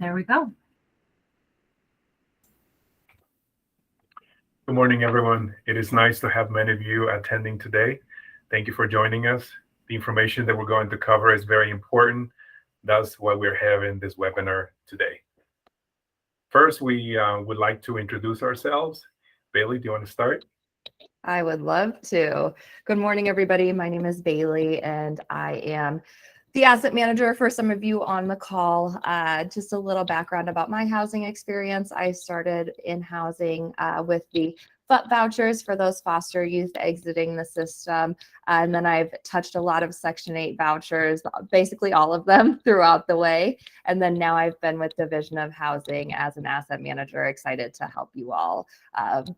There we go. Good morning, everyone. It is nice to have many of you attending today. Thank you for joining us. The information that we're going to cover is very important. That's why we're having this webinar today. First, we would like to introduce ourselves. Bailey, do you want to start? I would love to. Good morning, everybody. My name is Bailey, and I am the asset manager for some of you on the call. Just a little background about my housing experience. I started in housing with the FUT vouchers for those foster youth exiting the system. And then I've touched a lot of Section 8 vouchers, basically all of them throughout the way. And then now I've been with Division of Housing as an asset manager, excited to help you all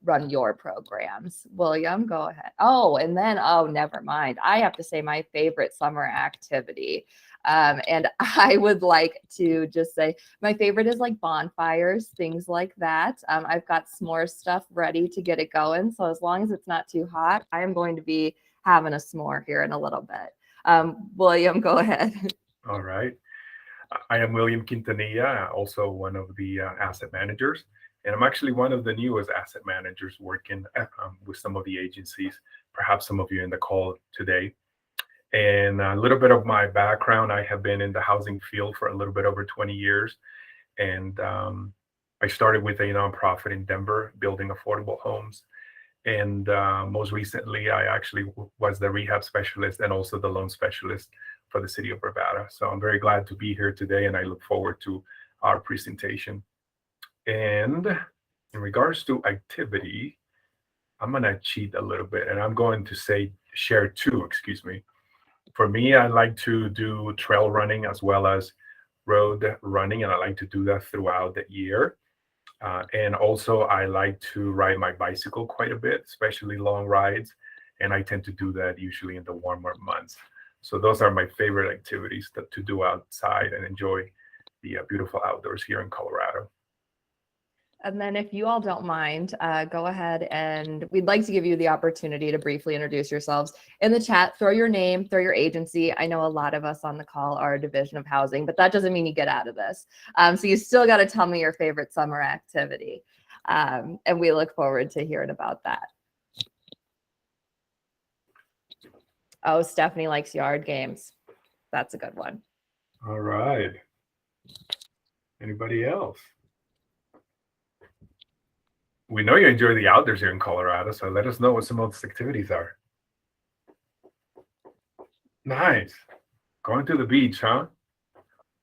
run your programs. William, go ahead. Oh, and then, never mind. I have to say my favorite summer activity. And I would like to just say my favorite is like bonfires, things like that. I've got s'more stuff ready to get it going. So as long as it's not too hot, I am going to be having a s'more here in a little bit. William, go ahead. All right. I am William Quintanilla, also one of the asset managers. And I'm actually one of the newest asset managers working with some of the agencies, perhaps some of you in the call today. And a little bit of my background, I have been in the housing field for a little bit over 20 years. And I started with a nonprofit in Denver, building affordable homes. And most recently, I actually was the rehab specialist and also the loan specialist for the city of Arvada. So I'm very glad to be here today, and I look forward to our presentation. And in regards to activity, I'm going to cheat a little bit, and I'm going to say share two, excuse me. For me, I like to do trail running as well as road running, and I like to do that throughout the year. And also, I like to ride my bicycle quite a bit, especially long rides. And I tend to do that usually in the warmer months. So those are my favorite activities to do outside and enjoy the beautiful outdoors here in Colorado. And then if you all don't mind, go ahead, and we'd like to give you the opportunity to briefly introduce yourselves. In the chat, throw your name, throw your agency. I know a lot of us on the call are a Division of Housing, but that doesn't mean you get out of this. So you still got to tell me your favorite summer activity. And we look forward to hearing about that. Oh, Stephanie likes yard games. That's a good one. All right. Anybody else? We know you enjoy the outdoors here in Colorado, so let us know what some of those activities are. Nice. Going to the beach, huh?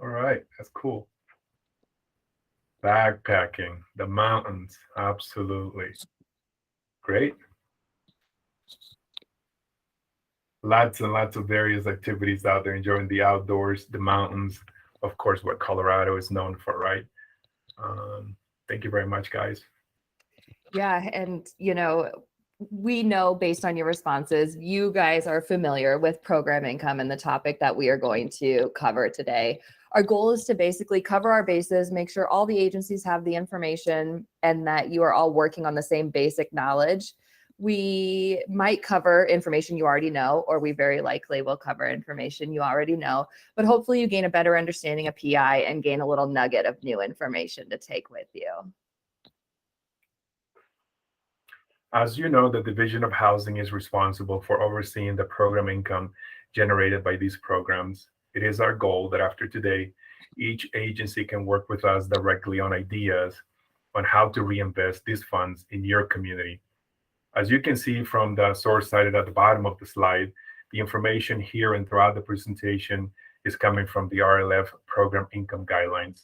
All right, that's cool. Backpacking, the mountains, absolutely. Great. Lots and lots of various activities out there, enjoying the outdoors, the mountains, of course, what Colorado is known for, right? Thank you very much, guys. Yeah, and we know based on your responses, you guys are familiar with program income and the topic that we are going to cover today. Our goal is to basically cover our bases, make sure all the agencies have the information and that you are all working on the same basic knowledge. We might cover information you already know, or we very likely will cover information you already know, but hopefully you gain a better understanding of PI and gain a little nugget of new information to take with you. As you know, the Division of Housing is responsible for overseeing the program income generated by these programs. It is our goal that after today, each agency can work with us directly on ideas on how to reinvest these funds in your community. As you can see from the source cited at the bottom of the slide, the information here and throughout the presentation is coming from the RLF program income guidelines.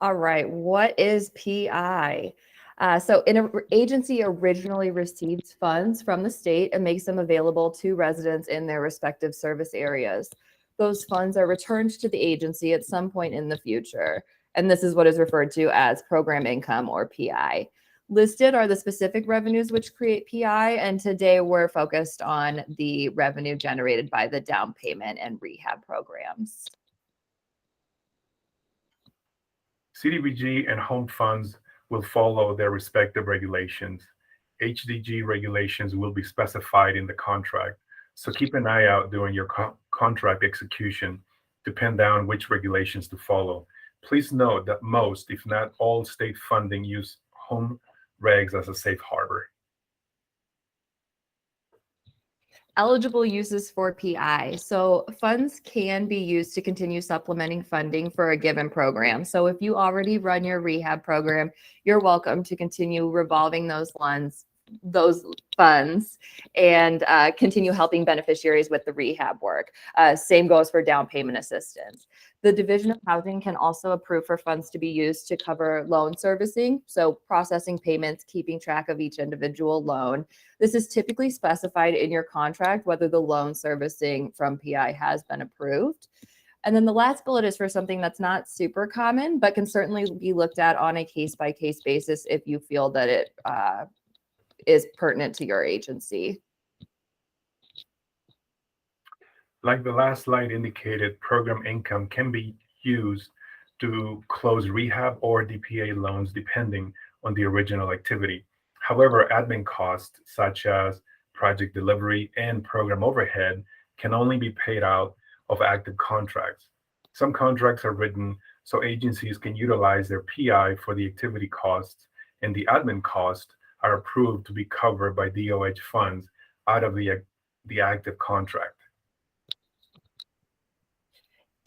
All right, what is PI? So an agency originally receives funds from the state and makes them available to residents in their respective service areas. Those funds are returned to the agency at some point in the future. And this is what is referred to as program income or PI. Listed are the specific revenues which create PI. And today we're focused on the revenue generated by the down payment and rehab programs. CDBG and home funds will follow their respective regulations. HDG regulations will be specified in the contract. So keep an eye out during your contract execution to pin down which regulations to follow. Please note that most, if not all, state funding use home regs as a safe harbor. Eligible uses for PI. So funds can be used to continue supplementing funding for a given program. So if you already run your rehab program, you're welcome to continue revolving those funds and continue helping beneficiaries with the rehab work. Same goes for down payment assistance. The Division of Housing can also approve for funds to be used to cover loan servicing, so processing payments, keeping track of each individual loan. This is typically specified in your contract whether the loan servicing from PI has been approved. And then the last bullet is for something that's not super common, but can certainly be looked at on a case-by-case basis if you feel that it is pertinent to your agency. Like the last slide indicated, program income can be used to close rehab or DPA loans depending on the original activity. However, admin costs such as project delivery and program overhead can only be paid out of active contracts. Some contracts are written so agencies can utilize their PI for the activity costs, and the admin costs are approved to be covered by DOH funds out of the active contract.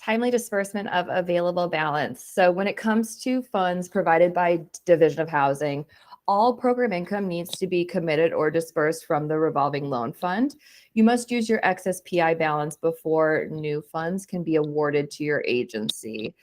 Timely disbursement of available balance. So when it comes to funds provided by Division of Housing, all program income needs to be committed or dispersed from the revolving loan fund. You must use your excess PI balance before new funds can be awarded to your agency.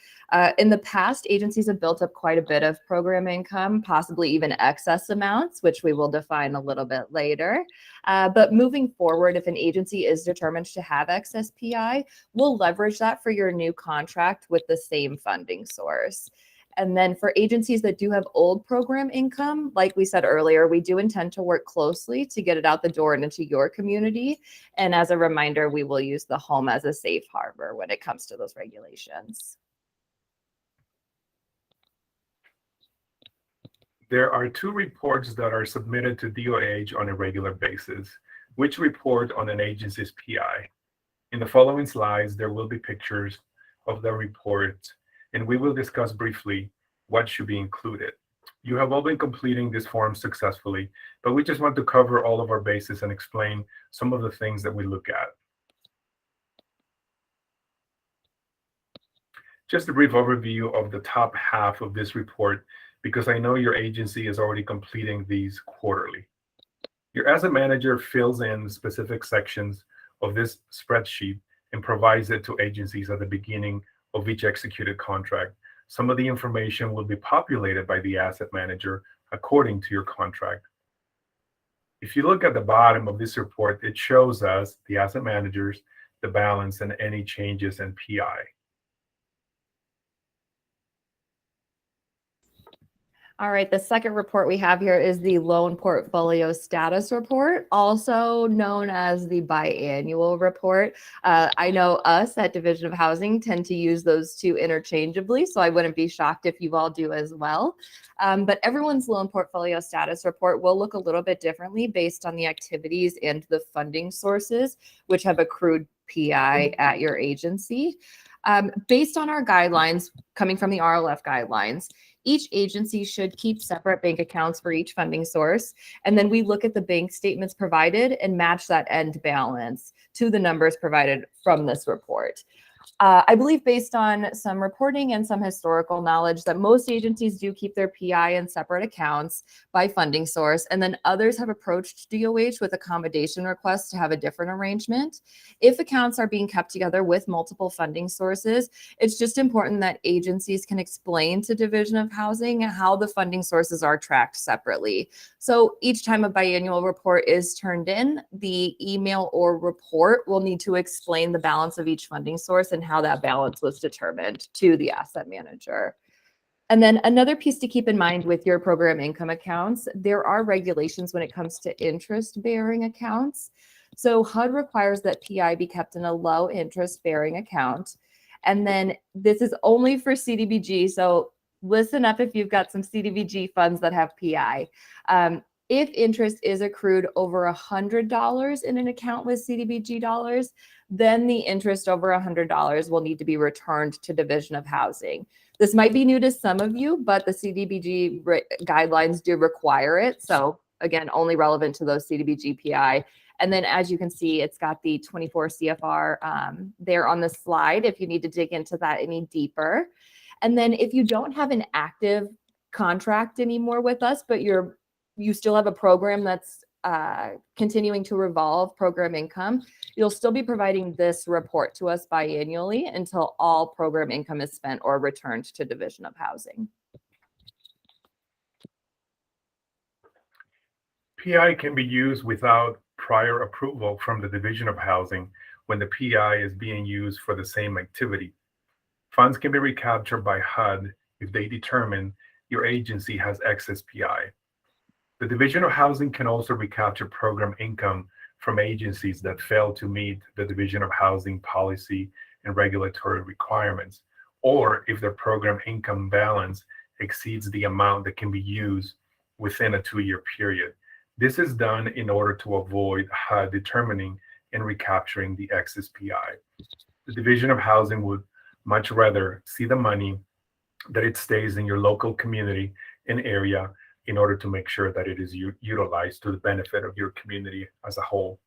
In the past, agencies have built up quite a bit of program income, possibly even excess amounts, which we will define a little bit later. But moving forward, if an agency is determined to have excess PI, we'll leverage that for your new contract with the same funding source. And then for agencies that do have old program income, like we said earlier, we do intend to work closely to get it out the door and into your community. And as a reminder, we will use the home as a safe harbor when it comes to those regulations. There are two reports that are submitted to DOH on a regular basis, which report on an agency's PI. In the following slides, there will be pictures of the report, and we will discuss briefly what should be included. You have all been completing this form successfully, but we just want to cover all of our bases and explain some of the things that we look at. Just a brief overview of the top half of this report, because I know your agency is already completing these quarterly. Your asset manager fills in specific sections of this spreadsheet and provides it to agencies at the beginning of each executed contract. Some of the information will be populated by the asset manager according to your contract. If you look at the bottom of this report, it shows us, the asset managers, the balance, and any changes in PI. All right, the second report we have here is the loan portfolio status report, also known as the biannual report. I know us at Division of Housing tend to use those two interchangeably, so I wouldn't be shocked if you all do as well. But everyone's loan portfolio status report will look a little bit differently based on the activities and the funding sources which have accrued PI at your agency. Based on our guidelines coming from the RLF guidelines, each agency should keep separate bank accounts for each funding source. And then we look at the bank statements provided and match that end balance to the numbers provided from this report. I believe based on some reporting and some historical knowledge that most agencies do keep their PI in separate accounts by funding source, and then others have approached DOH with accommodation requests to have a different arrangement. If accounts are being kept together with multiple funding sources, it's just important that agencies can explain to Division of Housing how the funding sources are tracked separately. So each time a biannual report is turned in, the email or report will need to explain the balance of each funding source and how that balance was determined to the asset manager. And then another piece to keep in mind with your program income accounts, there are regulations when it comes to interest-bearing accounts. So HUD requires that PI be kept in a low interest-bearing account. And then this is only for CDBG. So listen up if you've got some CDBG funds that have PI. If interest is accrued over $100 in an account with CDBG dollars, then the interest over $100 will need to be returned to Division of Housing. This might be new to some of you, but the CDBG guidelines do require it. So again, only relevant to those CDBG PI. And then as you can see, it's got the 24 CFR there on the slide if you need to dig into that any deeper. And then if you don't have an active contract anymore with us, but you still have a program that's continuing to revolve program income, you'll still be providing this report to us biannually until all program income is spent or returned to Division of Housing. PI can be used without prior approval from the Division of Housing when the PI is being used for the same activity. Funds can be recaptured by HUD if they determine your agency has excess PI. The Division of Housing can also recapture program income from agencies that fail to meet the Division of Housing policy and regulatory requirements, or if their program income balance exceeds the amount that can be used within a 2-year period. This is done in order to avoid HUD determining and recapturing the excess PI. The Division of Housing would much rather see the money that it stays in your local community and area in order to make sure that it is utilized to the benefit of your community as a whole.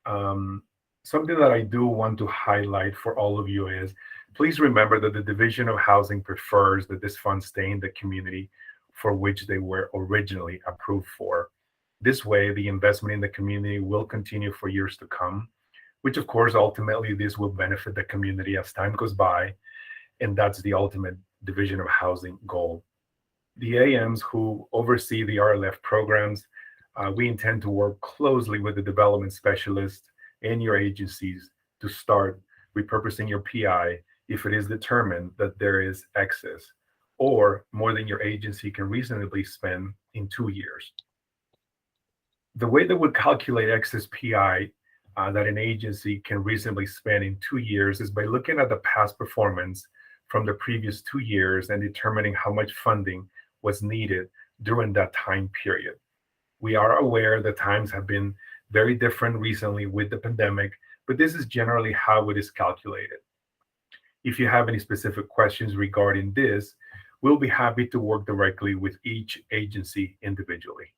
Something that I do want to highlight for all of you is, please remember that the Division of Housing prefers that this fund stay in the community for which they were originally approved for. This way, the investment in the community will continue for years to come, which of course, ultimately, this will benefit the community as time goes by. And that's the ultimate Division of Housing goal. The AMs who oversee the RLF programs, we intend to work closely with the development specialists and your agencies to start repurposing your PI if it is determined that there is excess or more than your agency can reasonably spend in 2 years. The way that we calculate excess PI that an agency can reasonably spend in 2 years is by looking at the past performance from the previous 2 years and determining how much funding was needed during that time period. We are aware that times have been very different recently with the pandemic, but this is generally how it is calculated. If you have any specific questions regarding this, we'll be happy to work directly with each agency individually.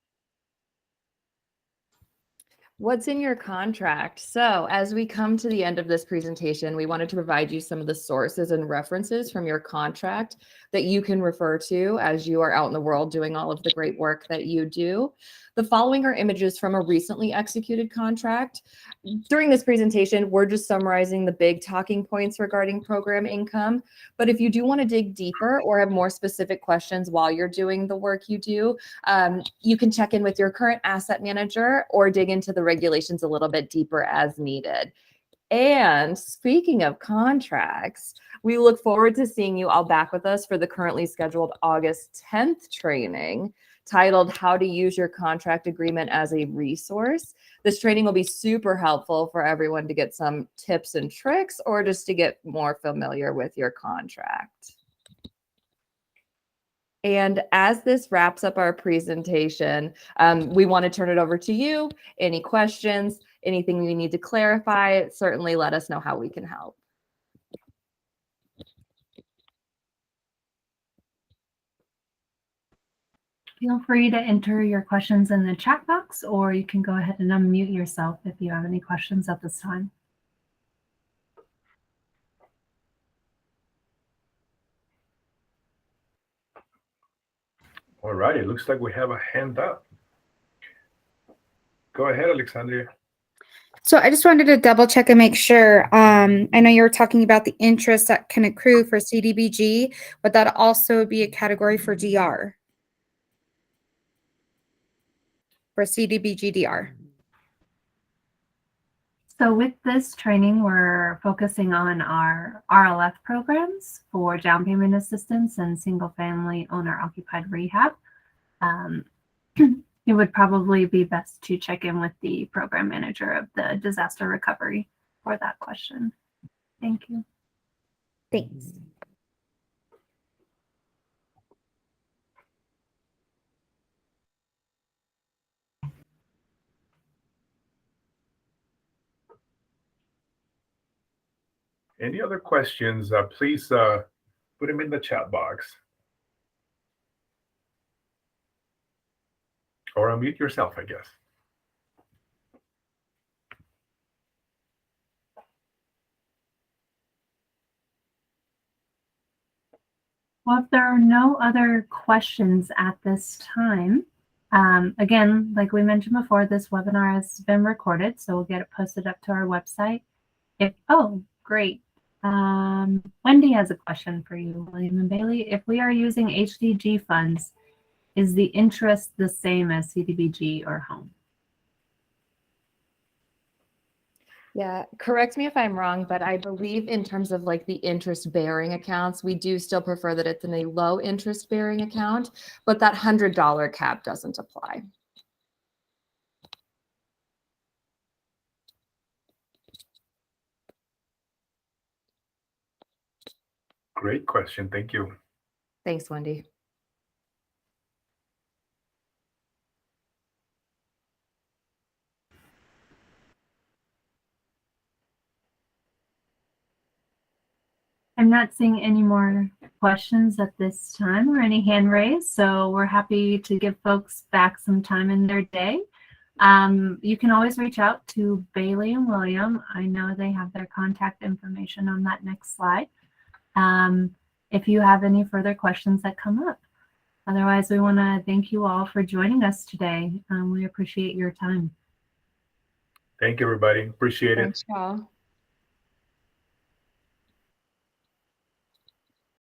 What's in your contract? So as we come to the end of this presentation, we wanted to provide you some of the sources and references from your contract that you can refer to as you are out in the world doing all of the great work that you do. The following are images from a recently executed contract. During this presentation, we're just summarizing the big talking points regarding program income. But if you do want to dig deeper or have more specific questions while you're doing the work you do, you can check in with your current asset manager or dig into the regulations a little bit deeper as needed. And speaking of contracts, we look forward to seeing you all back with us for the currently scheduled August 10th training titled How to Use Your Contract Agreement as a Resource. This training will be super helpful for everyone to get some tips and tricks or just to get more familiar with your contract. And as this wraps up our presentation, we want to turn it over to you. Any questions, anything you need to clarify, certainly let us know how we can help. Feel free to enter your questions in the chat box, or you can go ahead and unmute yourself if you have any questions at this time. All right, it looks like we have a hand up. Go ahead, Alexandria. So I just wanted to double check and make sure. I know you were talking about the interest that can accrue for CDBG, but that also be a category for DR? For CDBG DR. So with this training, we're focusing on our RLF programs for down payment assistance and single family owner occupied rehab. It would probably be best to check in with the program manager of the disaster recovery for that question. Thank you. Thanks. Any other questions? Please put them in the chat box. Or unmute yourself, I guess. Well, if there are no other questions at this time, again, like we mentioned before, this webinar has been recorded, so we'll get it posted up to our website. Oh, great. Wendy has a question for you, William and Bailey. If we are using HDG funds, is the interest the same as CDBG or home? Yeah, correct me if I'm wrong, but I believe in terms of like the interest bearing accounts, we do still prefer that it's in a low interest bearing account, but that $100 cap doesn't apply. Great question. Thank you. Thanks, Wendy. I'm not seeing any more questions at this time or any hand raised, so we're happy to give folks back some time in their day. You can always reach out to Bailey and William. I know they have their contact information on that next slide. If you have any further questions that come up. Otherwise, we want to thank you all for joining us today. We appreciate your time. Thank you, everybody. Appreciate it. Thanks, y'all.